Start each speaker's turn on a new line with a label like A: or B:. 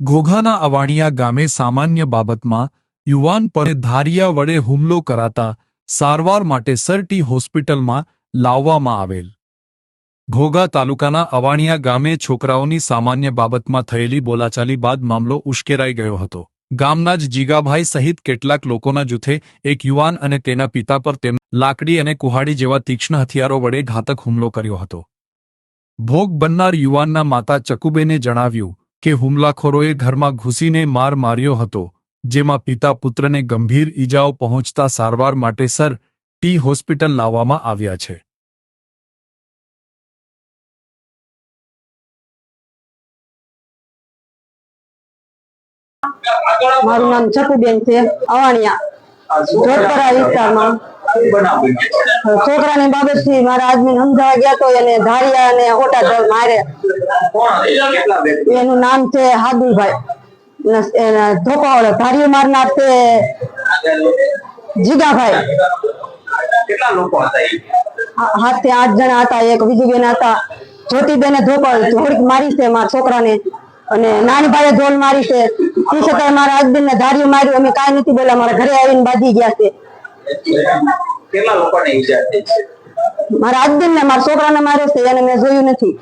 A: ઘોઘાના અવાણિયા ગામે સામાન્ય બાબતમાં યુવાન પર ધારિયા વડે હુમલો કરાતા સારવાર માટે સરટી હોસ્પિટલમાં લાવવામાં આવેલ. ઘોઘા તાલુકાના અવાણિયા ગામે છોકરાઓની સામાન્ય બાબતમાં થયેલી બોલાચાલી બાદ મામલો ઉશ્કેરાઈ ગયો હતો. ગામના જ જીગાભાઈ સહિત કેટલાક લોકોના જૂથે એક યુવાન અને તેના પિતા પર લાકડી અને કુહાડી જેવા તીક્ષ્ણ હથિયારો વડે ઘાતક હુમલો કર્યો હતો. ભોગ બનનાર યુવાનના માતા ચકુબેને જણાવ્યું કે હુમલાખોરોએ ઘરમાં ઘૂસીને માર માર્યો હતો, જેમાં પિતા પુત્રને ગંભીર ઈજાઓ પહોંચતા સારવાર માટે સર.ટી. હોસ્પિટલ લાવવામાં આવ્યા છે.
B: મારું નામ ચકુબેન છે, અવાણિયા જોધપરા વિસ્તારમાં. છોકરાની બાબતથી મારા આદમી સમજાવવા ગયા તો એને ધારિયા અને ઓટા મારે. એનું નામ છે હાદુભાઈ. ધોકાવાળો ધારિયો મારનાર છે જીગાભાઈ. 7 થી 8 જણા હતા. એક વિજુબેન હતા. જ્યોતિબેને થોડીક મારી છે મારા છોકરાને, અને નાની ભાઈએ ઢોલ મારી છે. તે છતાં મારા હસબન્ડ ને ધાર્યું માર્યું. અમે કાંઈ નથી બોલ્યા. મારા ઘરે આવીને બાંધી ગયા છે.
C: કેટલા લોકોને ઈજા થઈ છે?
B: મારા હસબન્ડ ને મારા છોકરાને માર્યો છે, એને મેં જોયું નથી.